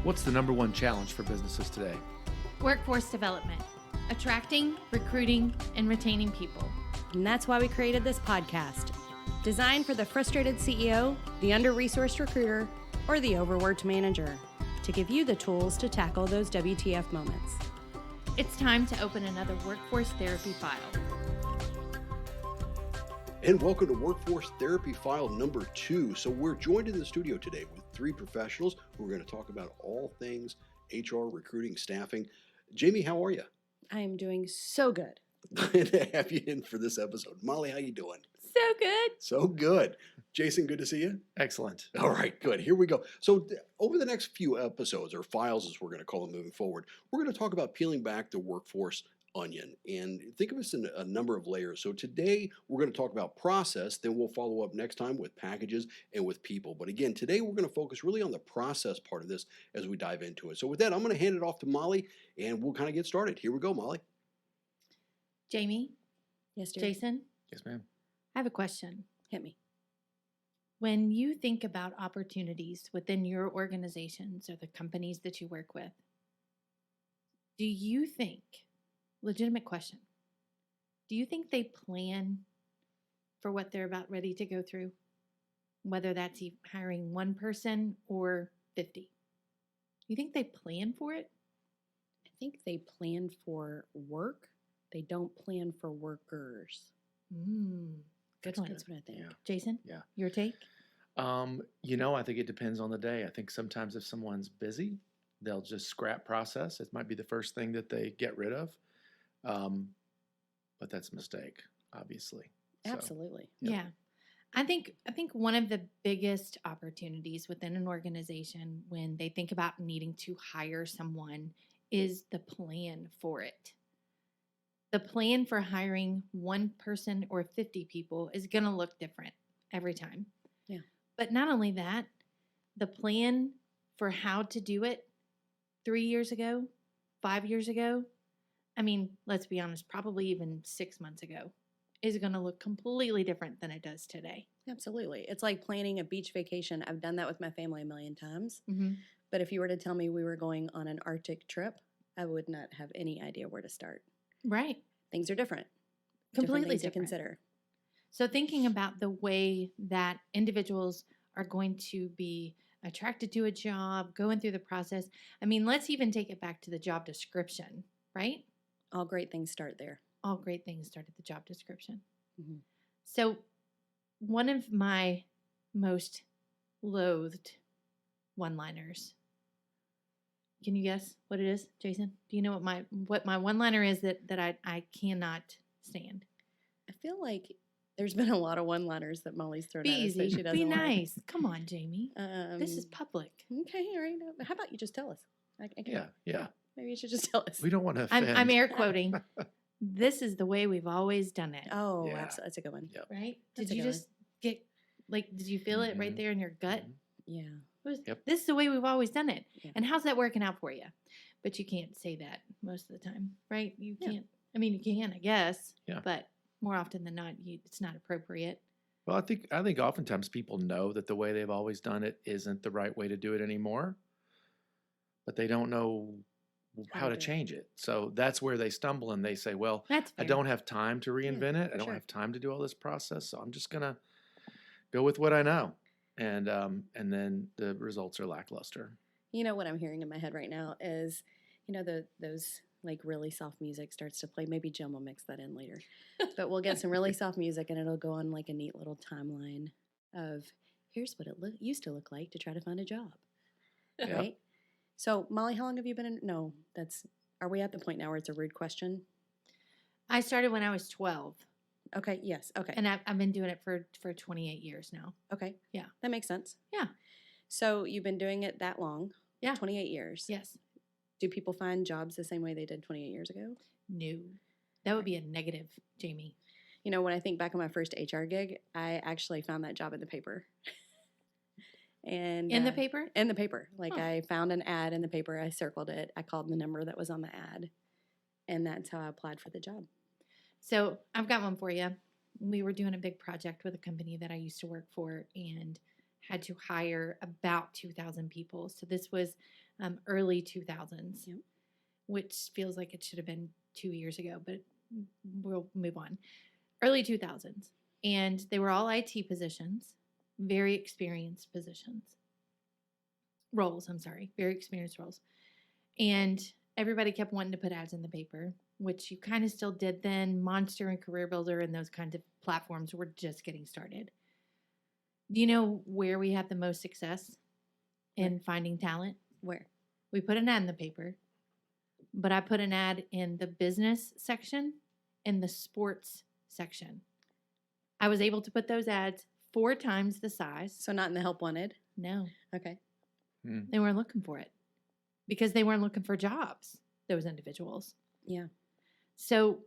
What's the number one challenge for businesses today? Workforce development, attracting, recruiting, and retaining people. And that's why we created this podcast, designed for the frustrated CEO, the under-resourced recruiter, or the overworked manager, to give you the tools to tackle those WTF moments. It's time to open another workforce therapy file. And welcome to Workforce Therapy File number 2. So we're joined in the studio today with 3 professionals who are going to talk about all things HR, recruiting, staffing. Jamie, how are you? I am doing so good. Glad to have you in for this episode. Molly, how you doing? So good. So good. Jason, good to see you. Excellent. All right, good. Here we go. So over the next few episodes, or files as we're going to call them moving forward, we're going to talk about peeling back the workforce onion and think of us in a number of layers. So today we're going to talk about process, then we'll follow up next time with packages and with people. But again, today we're going to focus really on the process part of this as we dive into it. So with that, I'm going to hand it off to Molly and we'll kind of get started. Here we go, Molly. Jamie? Yes, dear. Jason? Yes, ma'am. I have a question. Hit me. When you think about opportunities within your organizations or the companies that you work with, do you think, legitimate question, do you think they plan for what they're about ready to go through? Whether that's hiring one person or 50. You think they plan for it? I think they plan for work. They don't plan for workers. Good one. That's what I think. Yeah. Jason? Yeah. Your take? I think it depends on the day. I think sometimes if someone's busy, they'll just scrap process. It might be the first thing that they get rid of. But that's a mistake, obviously. So, Absolutely. Yeah. I think one of the biggest opportunities within an organization when they think about needing to hire someone is the plan for it. The plan for hiring one person or 50 people is going to look different every time. Yeah. But not only that, the plan for how to do it 3 years ago, 5 years ago, let's be honest, probably even 6 months ago, is going to look completely different than it does today. Absolutely. It's like planning a beach vacation. I've done that with my family a million times. Mm-hmm. But if you were to tell me we were going on an Arctic trip, I would not have any idea where to start. Right. Things are different. Completely different things to different. consider. So thinking about the way that individuals are going to be attracted to a job, going through the process. Let's even take it back to the job description, right? All great things start there. All great things start at the job description. Mm-hmm. So one of my most loathed one-liners. Can you guess what it is, Jason? Do you know what my one-liner is that I cannot stand? I feel like there's been a lot of one-liners that Molly's thrown Be at us that easy. she doesn't Be like. nice. Come on, Jamie. This is public. Okay, all right. How about you just tell us? Yeah. Maybe you should just tell us. We don't want to offend. I'm air quoting. This is the way we've always done it. Oh, Yeah. absolutely. That's a good one. Yep. Right? That's Did a you good just get, did you feel it right Mhm. there in your gut? Mhm. Yeah. Yep. This is the way we've always done it. Yeah. And how's that working out for you? But you can't say that most of the time, right? You Yeah. can't. You can, I guess. Yeah. But more often than not, it's not appropriate. Well, I think oftentimes people know that the way they've always done it isn't the right way to do it anymore, but they don't know how to do it. change it. So that's where they stumble and they say, well, That's I fair. don't have time to reinvent it. I don't sure. have time to do all this process. So I'm just going to go with what I know. And then the results are lackluster. You know what I'm hearing in my head right now is, those like really soft music starts to play. Maybe Jim will mix that in later. But we'll get some really soft music and it'll go on like a neat little timeline of here's what it used to look like to try to find a job. Yep. Right? So, Molly, how long have you been in? No, are we at the point now where it's a rude question? I started when I was 12, Okay, yes, okay. and I've been doing it for 28 years now. Okay. Yeah. That makes sense. Yeah. So you've been doing it that long? Yeah. 28 years. Yes. Do people find jobs the same way they did 28 years ago? No. That would be a negative, Jamie. When I think back on my first HR gig, I actually found that job in the paper. And In the paper? In the paper. Like Huh. I found an ad in the paper, I circled it, I called the number that was on the ad, and that's how I applied for the job. So I've got one for you. We were doing a big project with a company that I used to work for and had to hire about 2,000 people. So this was early 2000s, Yep. which feels like it should have been 2 years ago, but we'll move on. Early 2000s. And they were all IT positions, very experienced roles, very experienced roles. And everybody kept wanting to put ads in the paper, which you kind of still did then. Monster and Career Builder and those kinds of platforms were just getting started. Do you know where we had the most success in finding talent? Where? We put an ad in the paper, but I put an ad in the business section and the sports section. I was able to put those ads 4 times the size. So not in the help wanted. No, Okay. they weren't looking for it because they weren't looking for jobs, those individuals. Yeah. So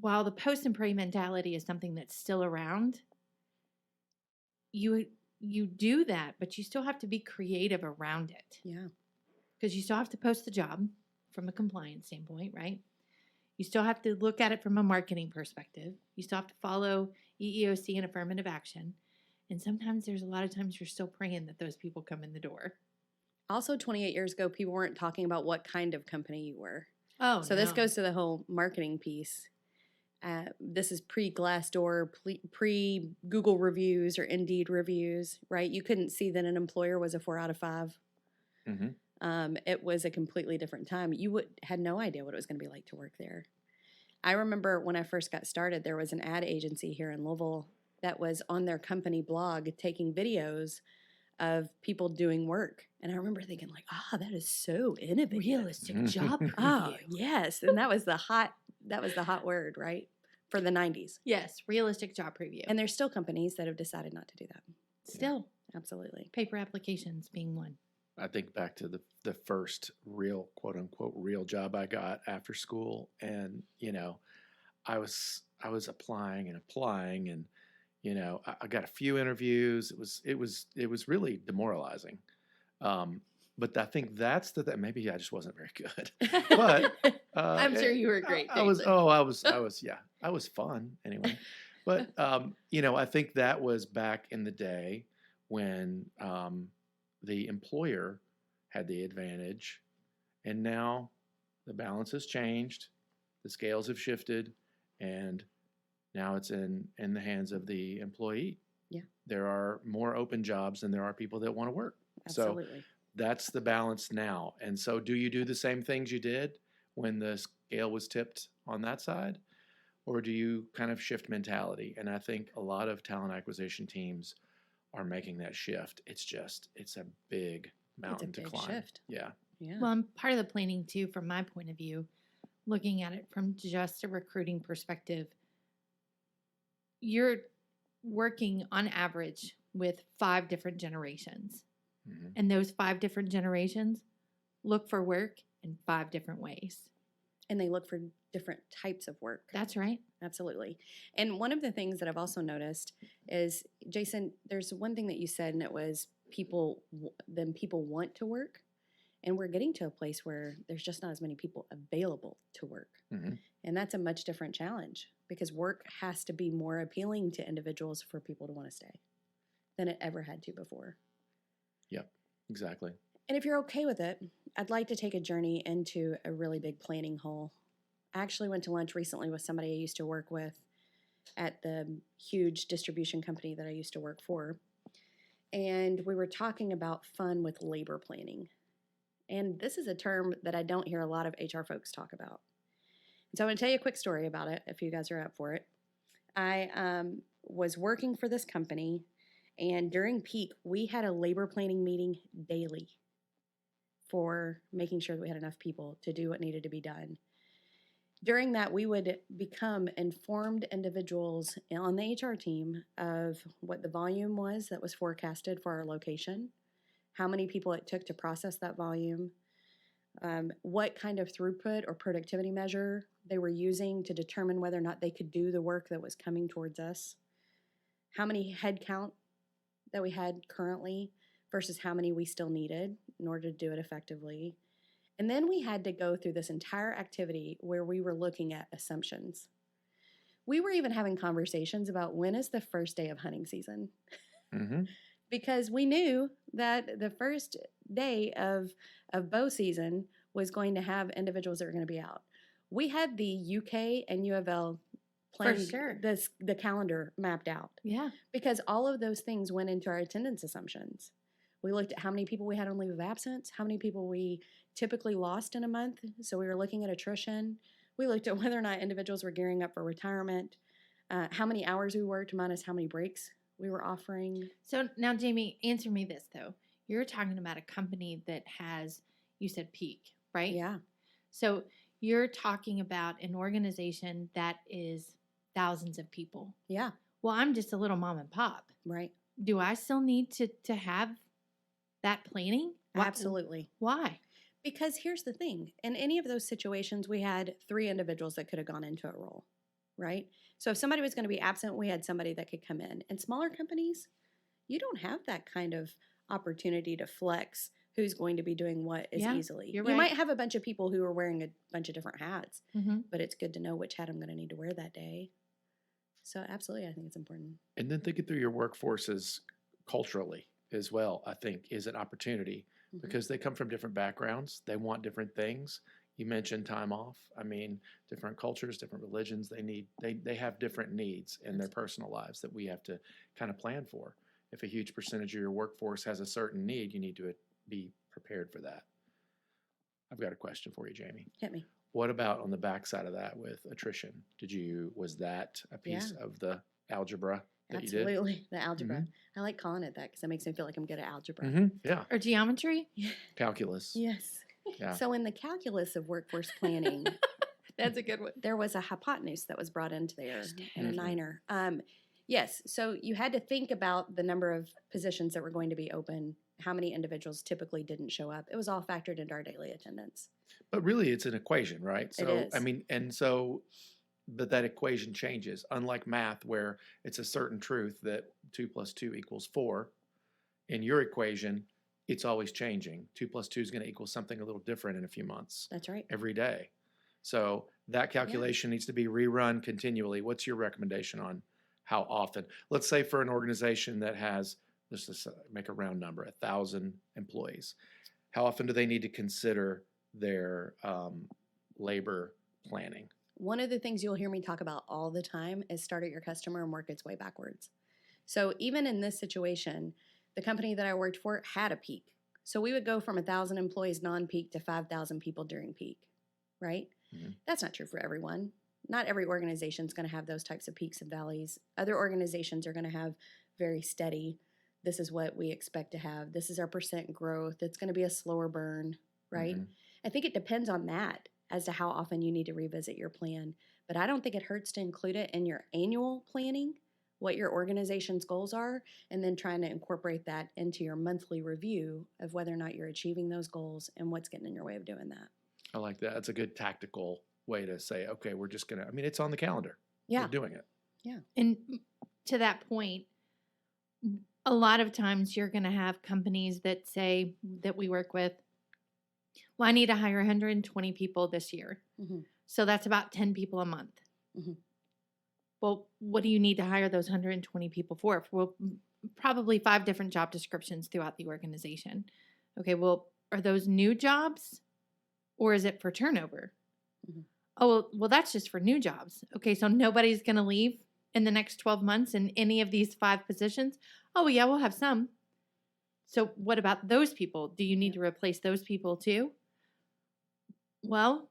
while the post and pray mentality is something that's still around, you do that, but you still have to be creative around it. Yeah. Because you still have to post the job from a compliance standpoint, right? You still have to look at it from a marketing perspective. You still have to follow EEOC and affirmative action. And sometimes there's a lot of times you're still praying that those people come in the door. Also, 28 years ago, people weren't talking about what kind of company you were. Oh, So this goes to the whole marketing piece. This is pre-Glassdoor, pre-Google reviews or Indeed reviews, right? You couldn't see that an employer was a 4 out of 5. Mm-hmm. It was a completely different time. You had no idea what it was going to be like to work there. I remember when I first got started, there was an ad agency here in Louisville that was on their company blog taking videos of people doing work. And I remember thinking like, that is so innovative. realistic job preview. Oh, yes. And that was the hot word, right? For the 90s. Yes, realistic job preview. And there's still companies that have decided not to do that. Still, Absolutely. paper applications being one. I think back to the first real, quote unquote, real job I got after school, and I was applying and I got a few interviews. It was really demoralizing. But I think that's maybe I just wasn't very good. But I'm sure you were great. I was fun anyway. But I think that was back in the day when the employer had the advantage, and now the balance has changed, the scales have shifted, and now it's in the hands of the employee. Yeah. There are more open jobs than there are people that want to work. Absolutely. So that's the balance now. And so do you do the same things you did when the scale was tipped on that side? Or do you kind of shift mentality? And I think a lot of talent acquisition teams are making that shift. It's a big mountain to big climb. shift. Yeah. Yeah. Well, and part of the planning too, from my point of view, looking at it from just a recruiting perspective, you're working on average with 5 different generations. Mm-hmm. And those 5 different generations look for work in 5 different ways. And they look for different types of work. That's right. Absolutely. And one of the things that I've also noticed is, Jason, there's one thing that you said, and it was people want to work. And we're getting to a place where there's just not as many people available to work. Mm-hmm. And that's a much different challenge because work has to be more appealing to individuals for people to want to stay than it ever had to before. Yep, exactly. And if you're okay with it, I'd like to take a journey into a really big planning hole. I actually went to lunch recently with somebody I used to work with at the huge distribution company that I used to work for. And we were talking about fun with labor planning. And this is a term that I don't hear a lot of HR folks talk about. And so I'm going to tell you a quick story about it if you guys are up for it. I was working for this company, and during peak, we had a labor planning meeting daily for making sure that we had enough people to do what needed to be done. During that, we would become informed individuals on the HR team of what the volume was that was forecasted for our location, how many people it took to process that volume, what kind of throughput or productivity measure they were using to determine whether or not they could do the work that was coming towards us, how many head count that we had currently versus how many we still needed in order to do it effectively. And then we had to go through this entire activity where we were looking at assumptions. We were even having conversations about when is the first day of hunting season. Mm-hmm. because we knew that the first day of bow season was going to have individuals that were going to be out. We had the UK and U of L plan sure. the calendar mapped out Yeah. because all of those things went into our attendance assumptions. We looked at how many people we had on leave of absence, how many people we typically lost in a month. So we were looking at attrition. We looked at whether or not individuals were gearing up for retirement, how many hours we worked minus how many breaks we were offering. So now, Jamie, answer me this though. You're talking about a company that has, you said peak, right? Yeah. So you're talking about an organization that is thousands of people. Yeah. Well, I'm just a little mom and pop. Right. Do I still need to have that planning? Absolutely. Why? Because here's the thing. In any of those situations, we had 3 individuals that could have gone into a role, right? So if somebody was going to be absent, we had somebody that could come in. In smaller companies, you don't have that kind of opportunity to flex who's going to be doing what as Yeah, easily. you're You right. might have a bunch of people who are wearing a bunch of different hats, Mm-hmm. but it's good to know which hat I'm going to need to wear that day. So absolutely, I think it's important. And then thinking through your workforces culturally as well, I think is an opportunity Mhm. because they come from different backgrounds. They want different things. You mentioned time off. I mean, different cultures, different religions, they have different needs in their personal lives that we have to kind of plan for. If a huge percentage of your workforce has a certain need, you need to be prepared for that. I've got a question for you, Jamie. Hit me. What about on the backside of that with attrition? Was that a piece of the algebra that you did? Absolutely. The algebra. I like calling it that because it makes me feel like I'm good at algebra. Yeah. Or geometry? Calculus. Yes. Yeah. So in the calculus of workforce planning, That's a good one. there was a hypotenuse that was brought into there and a Mhm. niner. Yes, so you had to think about the number of positions that were going to be open, how many individuals typically didn't show up. It was all factored into our daily attendance. But really, it's an equation, right? It So, is. I mean, but that equation changes. Unlike math, where it's a certain truth that 2 + 2 = 4, in your equation, it's always changing. 2 + 2 is going to equal something a little different in a few months That's right. every day. So that calculation needs to be rerun continually. What's your recommendation on how often? Let's say for an organization that has, let's just make a round number, 1,000 employees. How often do they need to consider their labor planning? One of the things you'll hear me talk about all the time is start at your customer and work its way backwards. So even in this situation, the company that I worked for had a peak. So we would go from 1,000 employees non-peak to 5,000 people during peak, right? Mhm. That's not true for everyone. Not every organization is going to have those types of peaks and valleys. Other organizations are going to have very steady, this is what we expect to have. This is our percent growth. It's going to be a slower burn, right? Mhm. I think it depends on that as to how often you need to revisit your plan. But I don't think it hurts to include it in your annual planning, what your organization's goals are, and then trying to incorporate that into your monthly review of whether or not you're achieving those goals and what's getting in your way of doing that. I like that. That's a good tactical way to say, okay, we're just going to, I mean, it's on the calendar. Yeah. We're doing it. And to that point, a lot of times you're going to have companies that say that we work with, well, I need to hire 120 people this year. Mm-hmm. So that's about 10 people a month. Mhm. Well, what do you need to hire those 120 people for? Well, probably 5 different job descriptions throughout the organization. Okay, well, are those new jobs or is it for turnover? Mhm. Oh, well, that's just for new jobs. Okay, so nobody's going to leave in the next 12 months in any of these 5 positions? Oh, yeah, we'll have some. So what about those people? Do you need to replace those people too? Well,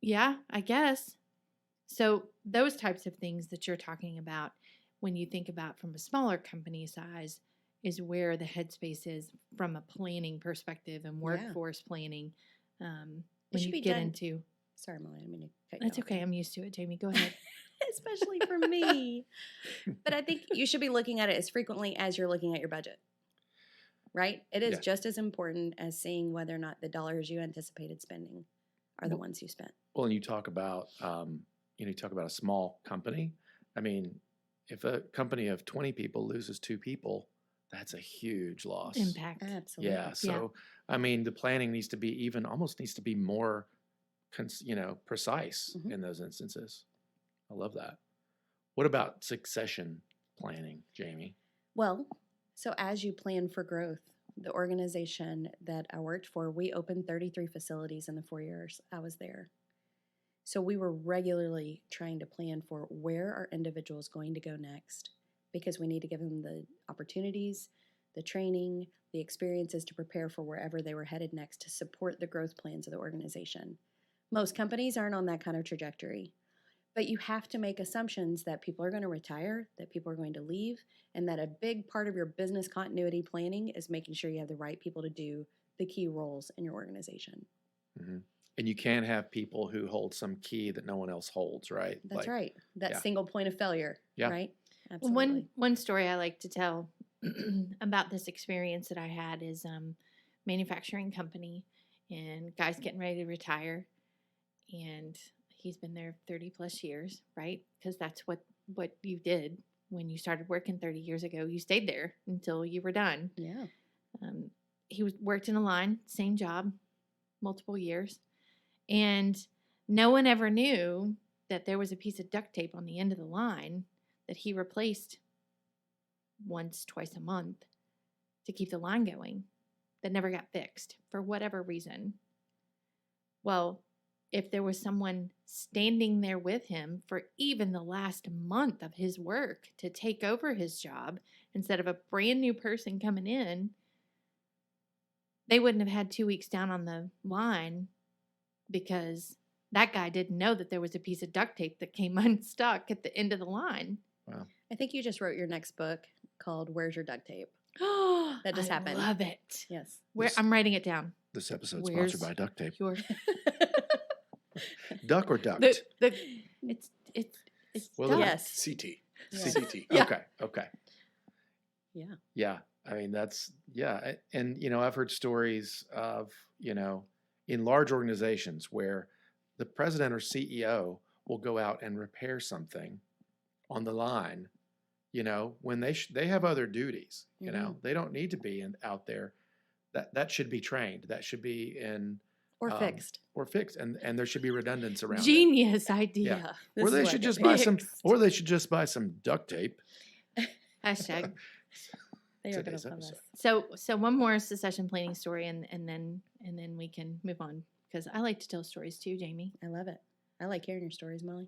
yeah, I guess. So those types of things that you're talking about when you think about from a smaller company size is where the headspace is from a planning perspective and workforce planning. When should you be get done- into, Sorry, Molly, I didn't mean to cut you that's off. okay. I'm used to it, Jamie. Go ahead. Especially for me. But I think you should be looking at it as frequently as you're looking at your budget, right? It is Yeah. just as important as seeing whether or not the dollars you anticipated spending are the ones you spent. Well, and you talk about, you talk about a small company. I mean, if a company of 20 people loses 2 people, that's a huge loss. Impact. Absolutely. Yeah. So, I mean, the planning needs to be almost needs to be more, precise Mhm. in those instances. I love that. What about succession planning, Jamie? Well, So as you plan for growth, the organization that I worked for, we opened 33 facilities in the 4 years I was there. So we were regularly trying to plan for where are individuals going to go next, because we need to give them the opportunities, the training, the experiences to prepare for wherever they were headed next to support the growth plans of the organization. Most companies aren't on that kind of trajectory, but you have to make assumptions that people are going to retire, that people are going to leave, and that a big part of your business continuity planning is making sure you have the right people to do the key roles in your organization. Hmm. And you can't have people who hold some key that no one else holds, right? That's Like, right. That yeah. single point of failure, Yeah. right? Absolutely. One story I like to tell about this experience that I had is manufacturing company, and guy's getting ready to retire, and he's been there 30 plus years, right? Because that's what you did when you started working 30 years ago. You stayed there until you were done. Yeah. He worked in a line, same job, multiple years, and no one ever knew that there was a piece of duct tape on the end of the line that he replaced once, twice a month to keep the line going, that never got fixed for whatever reason. Well, if there was someone standing there with him for even the last month of his work to take over his job instead of a brand new person coming in, they wouldn't have had 2 weeks down on the line, because that guy didn't know that there was a piece of duct tape that came unstuck at the end of the line. wow. I think you just wrote your next book called Where's Your Duct Tape? That just happened. I love it. Yes. I'm writing it down. This episode's Where's sponsored by duct tape. Your Duck or duct? it's Well, duck. Yes. CT. Yeah. CT. Yeah. Okay. Yeah. Yeah. I mean, and, I've heard stories of, in large organizations where the president or CEO will go out and repair something on the line, when they have other duties, they don't need to be out there. That should be trained. That should be Or fixed. or fixed. And there should be redundance around it. Genius idea. Or they should just buy some duct tape. Hashtag. They are going Today's to love episode. this. So one more succession planning story, and then we can move on, because I like to tell stories too, Jamie. I love it. I like hearing your stories, Molly.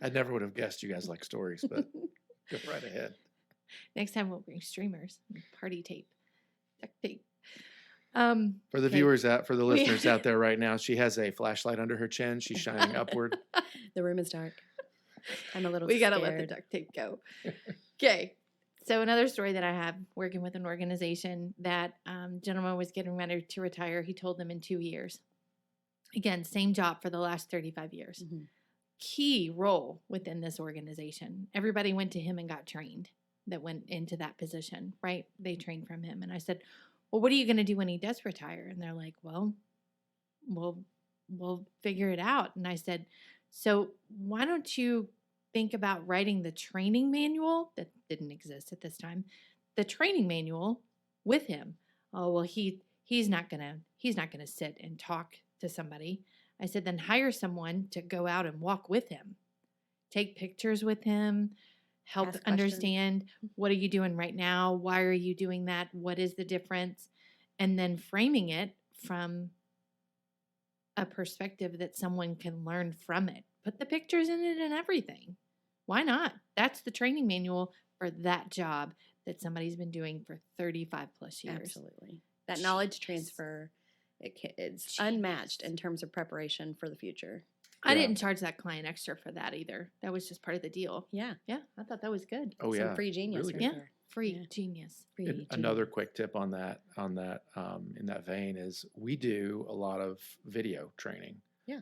I never would have guessed you guys like stories, but go right ahead. Next time we'll bring streamers, and party tape, duct tape. For the Okay. for the listeners out there right now, she has a flashlight under her chin. She's shining upward. The room is dark. I'm a little We scared. gotta let the duct tape go. Okay. So another story that I have, working with an organization, that gentleman was getting ready to retire. He told them in 2 years. Again, same job for the last 35 years. Mhm. Key role within this organization. Everybody went to him and got trained that went into that position, right? They trained from him. And I said, well, what are you going to do when he does retire? And they're like, well, we'll figure it out. And I said, so why don't you think about writing the training manual that didn't exist at this time, the training manual with him? Oh, well, he's not gonna sit and talk to somebody. I said, then hire someone to go out and walk with him, take pictures with him, help Ask questions. understand, what are you doing right now? Why are you doing that? What is the difference? And then framing it from a perspective that someone can learn from it. Put the pictures in it and everything. Why not? That's the training manual for that job that somebody's been doing for 35 plus years. Absolutely. That knowledge Genius. transfer, it's Genius. unmatched in terms of preparation for the future. I Yeah. didn't charge that client extra for that either. That was just part of the deal. Yeah. Yeah, I thought that was good. Oh Some yeah. free genius really right good. Yeah. there. Free Yeah. genius. Free And genius. another quick tip on that in that vein is we do a lot of video training. Yeah.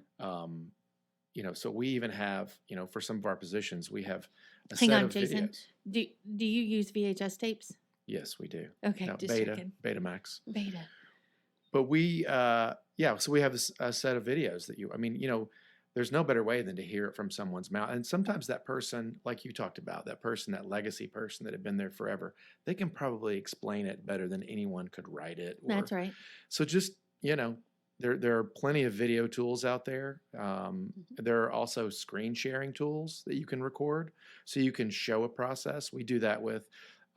So we even have, for some of our positions, we have a Hang set on, of Jason. videos. Do you use VHS tapes? Yes, we do. Okay, Now, just checking. Betamax. Beta. But we, so we have a set of videos that there's no better way than to hear it from someone's mouth. And sometimes that person, like you talked about, that legacy person that had been there forever, they can probably explain it better than anyone could write it. That's right. So just, there are plenty of video tools out there. There are also screen sharing tools that you can record so you can show a process. We do that with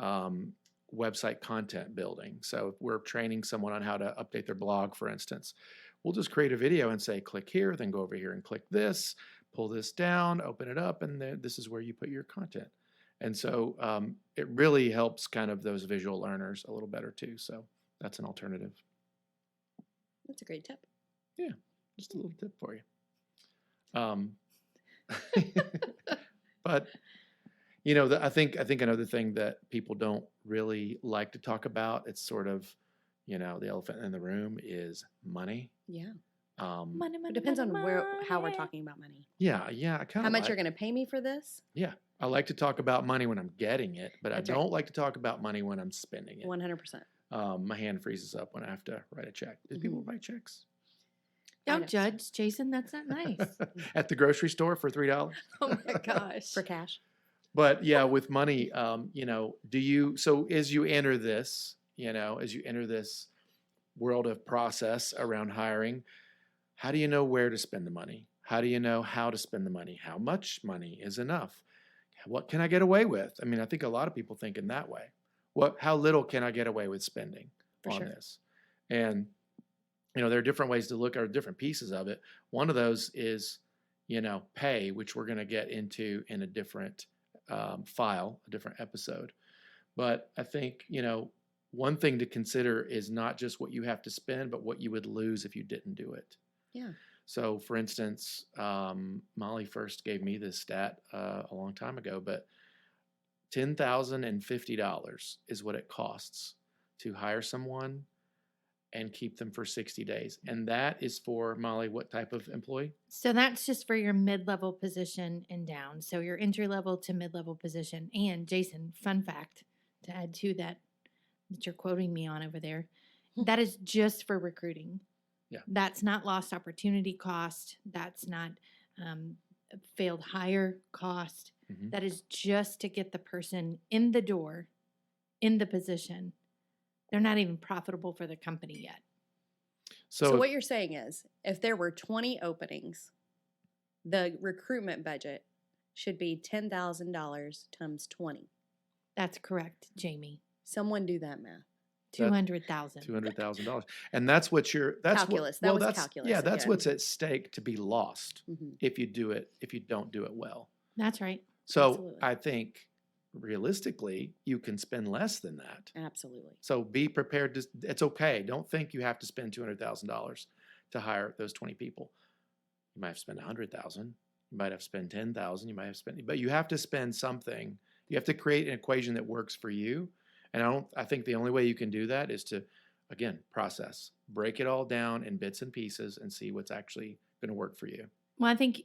website content building. So if we're training someone on how to update their blog, for instance, we'll just create a video and say, click here, then go over here and click this, pull this down, open it up, and then this is where you put your content. And so it really helps kind of those visual learners a little better too. So that's an alternative. That's a great tip. Yeah, just a little tip for you. But you know, I think another thing that people don't really like to talk about, it's sort of, you know, the elephant in the room is money. Yeah. Money, It money, depends money, on how we're money. talking about money. Yeah, I kind How of much you're going to pay me for this? Yeah, I like to talk about money when I'm getting it, but That's I right. don't like to talk about money when I'm spending it. 100%. My hand freezes up when I have to write a check. Do people write checks I know. Don't judge, Jason. That's not nice. at the grocery store for $3? Oh my gosh. For cash. But yeah, with money, you know, so as you enter this, you know, as you enter this world of process around hiring, how do you know where to spend the money? How do you know how to spend the money? How much money is enough? What can I get away with? I mean, I think a lot of people think in that way. How little can I get away with spending For on sure. this? And, you know, there are different ways to look at different pieces of it. One of those is, you know, pay, which we're going to get into in a different file, a different episode. But I think, you know, one thing to consider is not just what you have to spend, but what you would lose if you didn't do it. Yeah. So, for instance, Molley first gave me this stat a long time ago, but $10,050 is what it costs to hire someone and keep them for 60 days. And that is for, Molley, what type of employee? So that's just for your mid-level position and down. So your entry-level to mid-level position. And Jason, fun fact to add to that you're quoting me on over there, that is just for recruiting. Yeah. That's not lost opportunity cost. That's not failed hire cost. Mhm. That is just to get the person in the door, in the position. They're not even profitable for the company yet. So what you're saying is, if there were 20 openings, the recruitment budget should be $10,000 times 20. That's correct, Jamie. Someone do that math. 200,000. $200,000. And that's what Calculus. That was calculus Yeah, that's again. what's at stake to be lost Mhm. if you don't do it well. That's right. So Absolutely. I think realistically, you can spend less than that. Absolutely. So be prepared to, it's okay. Don't think you have to spend $200,000 to hire those 20 people. You might have to spend 100,000. You might have to spend 10,000. You might have to spend, but you have to spend something. You have to create an equation that works for you. And I think the only way you can do that is to, again, process, break it all down in bits and pieces and see what's actually going to work for you. Well, I think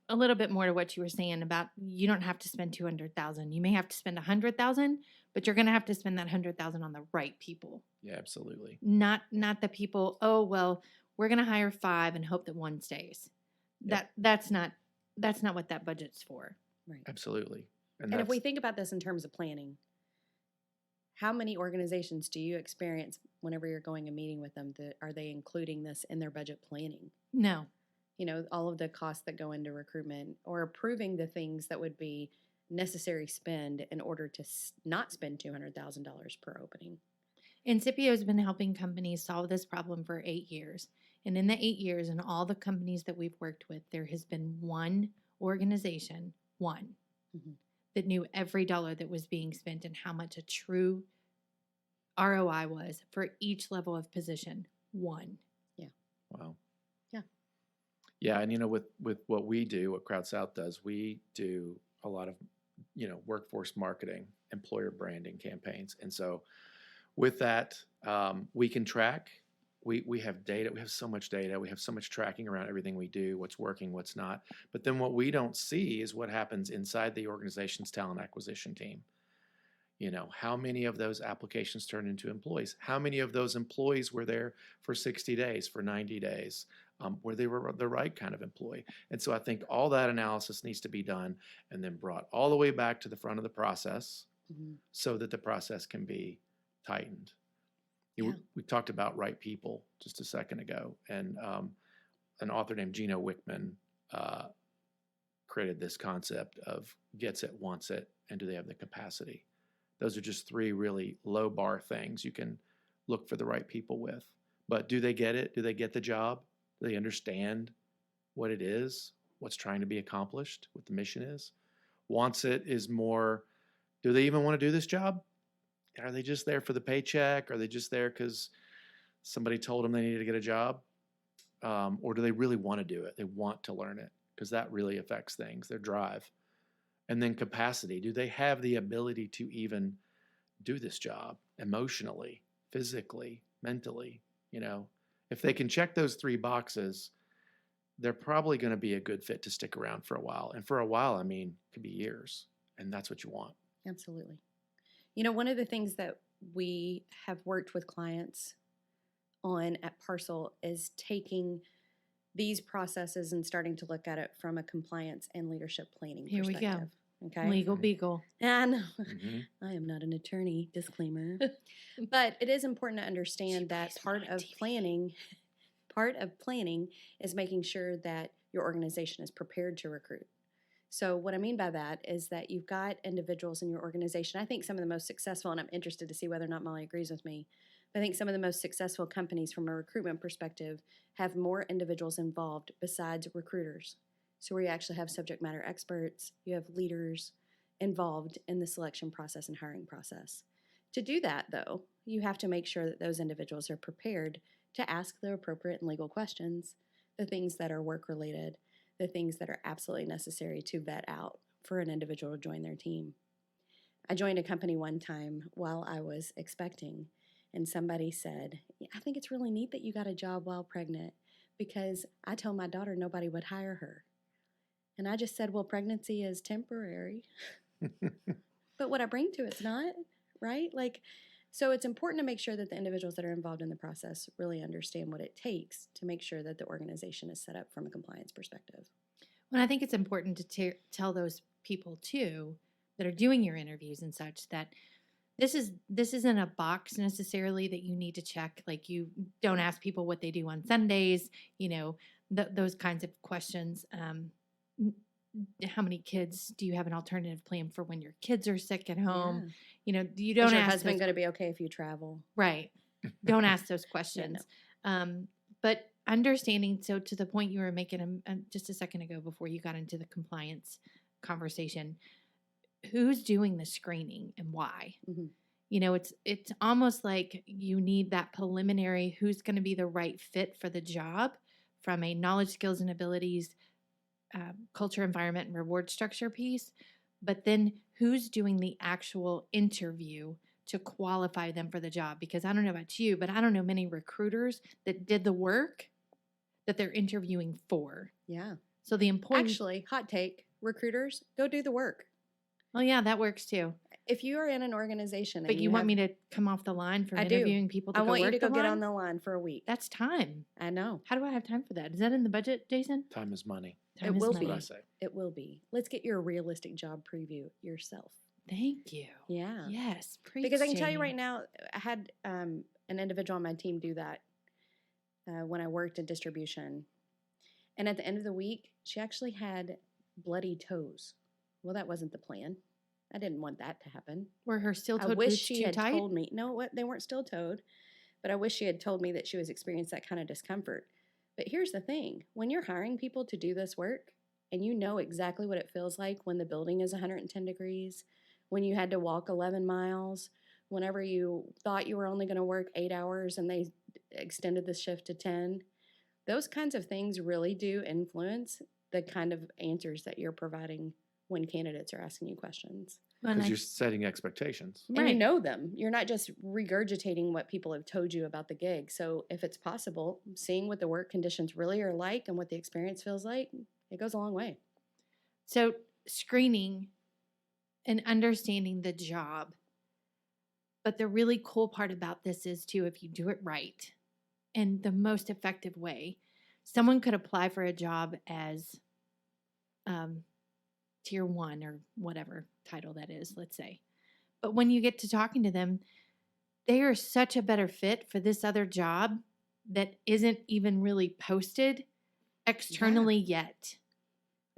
a little bit more to what you were saying about you don't have to spend 200,000. You may have to spend 100,000, but you're going to have to spend that 100,000 on the right people. Yeah, absolutely. Not the people, oh, well, we're going to hire 5 and hope that 1 stays. Yep. That's not what that budget's for. Right. Absolutely. And if we think about this in terms of planning, how many organizations do you experience whenever you're going and meeting with them that are they including this in their budget planning? No. You know, all of the costs that go into recruitment or approving the things that would be necessary spend in order to not spend $200,000 per opening. Incipio has been helping companies solve this problem for 8 years. And in the 8 years, in all the companies that we've worked with, there has been one organization, that knew every dollar that was being spent and how much a true ROI was for each level of position. One. Yeah. Wow. Yeah. Yeah, and you know, with what we do, what Crowd South does, we do a lot of, you know, workforce marketing, employer branding campaigns, and so with that, we can track. We have data. We have so much data. We have so much tracking around everything we do, what's working, what's not. But then what we don't see is what happens inside the organization's talent acquisition team. You know, how many of those applications turn into employees? How many of those employees were there for 60 days, for 90 days, where they were the right kind of employee? And so I think all that analysis needs to be done and then brought all the way back to the front of the process so that the process can be tightened. We talked about right people just a second ago, and an author named Gino Wickman created this concept of gets it, wants it, and do they have the capacity Those are just three really low bar things you can look for the right people with. But do they get it? Do they get the job? Do they understand what it is, what's trying to be accomplished, what the mission is? Wants it is more, do they even want to do this job? Are they just there for the paycheck? Are they just there because somebody told them they needed to get a job? Or do they really want to do it? They want to learn it, because that really affects things, their drive. And then capacity. Do they have the ability to even do this job emotionally, physically, mentally? You know, if they can check those three boxes, they're probably going to be a good fit to stick around for a while. And for a while, I mean, it could be years. And that's what you want. Absolutely. You know, one of the things that we have worked with clients on at Parcel is taking these processes and starting to look at it from a compliance and leadership planning Here we perspective. go. Okay. Legal beagle. And Mm-hmm. I am not an attorney, disclaimer. But it is important to understand that part of planning is making sure that your organization is prepared to recruit. So what I mean by that is that you've got individuals in your organization. I think some of the most successful, and I'm interested to see whether or not Molley agrees with me, but I think some of the most successful companies from a recruitment perspective have more individuals involved besides recruiters. So where you actually have subject matter experts, you have leaders involved in the selection process and hiring process. To do that, though, you have to make sure that those individuals are prepared to ask the appropriate and legal questions, the things that are work-related, the things that are absolutely necessary to vet out for an individual to join their team. I joined a company one time while I was expecting, and somebody said, I think it's really neat that you got a job while pregnant, because I told my daughter nobody would hire her. And I just said, well, pregnancy is temporary. But what I bring to it's not, right? So it's important to make sure that the individuals that are involved in the process really understand what it takes to make sure that the organization is set up from a compliance perspective. Well, I think it's important to tell those people too that are doing your interviews and such that this isn't a box necessarily that you need to check. Like, you don't ask people what they do on Sundays, those kinds of questions. How many kids? Do you have an alternative plan for when your kids are sick at home? You don't Is your ask husband going to be okay if you travel? Right. Don't ask those questions. But understanding, so to the point you were making just a second ago before you got into the compliance conversation, who's doing the screening and why? Mm-hmm. It's almost like you need that preliminary, who's going to be the right fit for the job from a knowledge, skills, and abilities, culture, environment, and reward structure piece. But then who's doing the actual interview to qualify them for the job? Because I don't know about you, but I don't know many recruiters that did the work that they're interviewing for. Yeah. So the employee... Actually, hot take, recruiters, go do the work. Oh, yeah, that works too. If you are in an organization... But you want me to come off the line for interviewing people to go work the line? I want you to go get on the line for a week. That's time. I know. How do I have time for that? Is that in the budget, Jason? Time is money. It will That's be. what I say. It will be. Let's get your realistic job preview yourself. Thank you. Yeah. Yes. Preach, Because I can tell you Jamie. right now, I had an individual on my team do that when I worked in distribution. And at the end of the week, she actually had bloody toes. Well, that wasn't the plan. I didn't want that to happen. Were her steel-toed I wish boots she too had tight? told me. No, they weren't steel-toed. But I wish she had told me that she was experiencing that kind of discomfort. But here's the thing. When you're hiring people to do this work, and you know exactly what it feels like when the building is 110 degrees, when you had to walk 11 miles, whenever you thought you were only going to work 8 hours and they extended the shift to 10, those kinds of things really do influence the kind of answers that you're providing when candidates are asking you questions. Because you're setting expectations. And you know them. You're not just regurgitating what people have told you about the gig. So if it's possible, seeing what the work conditions really are like and what the experience feels like, it goes a long way. So screening and understanding the job. But the really cool part about this is too, if you do it right and the most effective way, someone could apply for a job as tier 1 or whatever title that is, let's say. But when you get to talking to them, they are such a better fit for this other job that isn't even really posted externally yet.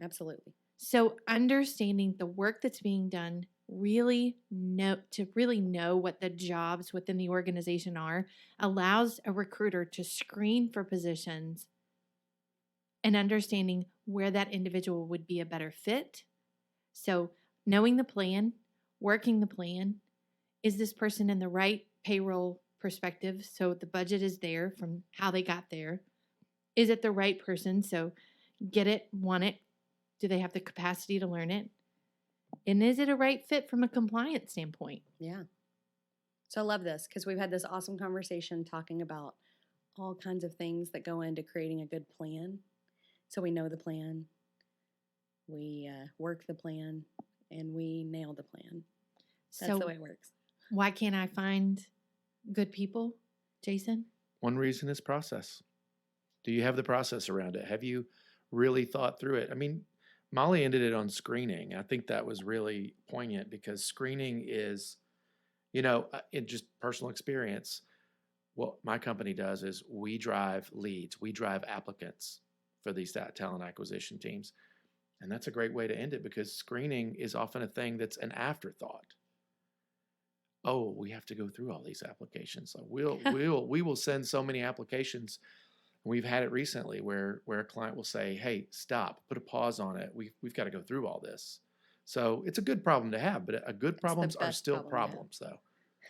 Absolutely. So understanding the work that's being done really know what the jobs within the organization are allows a recruiter to screen for positions and understanding where that individual would be a better fit. So knowing the plan, working the plan, is this person in the right payroll perspective? So the budget is there from how they got there. Is it the right person? So get it, want it. Do they have the capacity to learn it? And is it a right fit from a compliance standpoint? Yeah. So I love this because we've had this awesome conversation talking about all kinds of things that go into creating a good plan. So we know the plan, we work the plan, and we nail the plan. That's So the way it works. why can't I find good people, Jason? One reason is process. Do you have the process around it? Have you really thought through it? I mean, Molley ended it on screening. I think that was really poignant because screening is, in just personal experience, what my company does is we drive leads, we drive applicants for these talent acquisition teams. And that's a great way to end it because screening is often a thing that's an afterthought. Oh, we have to go through all these applications. So we will send so many applications. We've had it recently where a client will say, "Hey, stop, put a pause on it. We've got to go through all this." So it's a good problem to have, but good problems are best still problem to have. problems, though.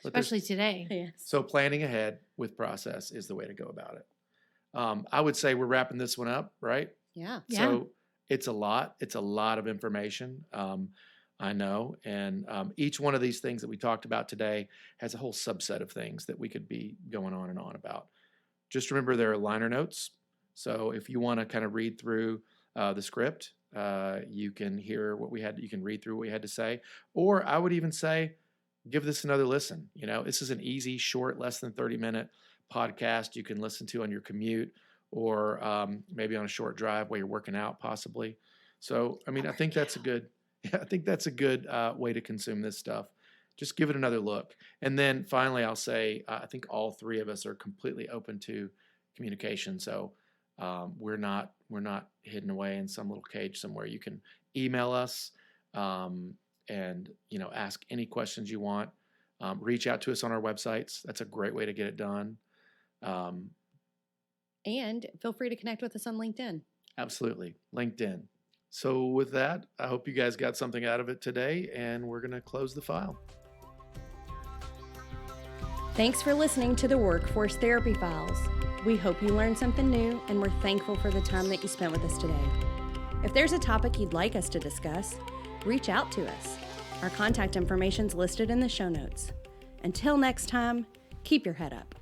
But there's- Especially today. Yes. so planning ahead with process is the way to go about it. I would say we're wrapping this one up, right? Yeah. Yeah. So it's a lot. It's a lot of information. I know. And each one of these things that we talked about today has a whole subset of things that we could be going on and on about. Just remember there are liner notes. So if you want to kind of read through the script, you can hear what we had. You can read through what we had to say. Or I would even say, give this another listen. This is an easy, short, less than 30-minute podcast you can listen to on your commute or maybe on a short drive while you're working out, possibly. So, I mean, I think that's a good way to consume this stuff. Just give it another look. And then finally, I'll say, I think all three of us are completely open to communication. So we're not hidden away in some little cage somewhere. You can email us and ask any questions you want. Reach out to us on our websites. That's a great way to get it done. And feel free to connect with us on LinkedIn. Absolutely. LinkedIn. So with that, I hope you guys got something out of it today, and we're going to close the file. Thanks for listening to the Workforce Therapy Files. We hope you learned something new, and we're thankful for the time that you spent with us today. If there's a topic you'd like us to discuss, reach out to us. Our contact information is listed in the show notes. Until next time, keep your head up.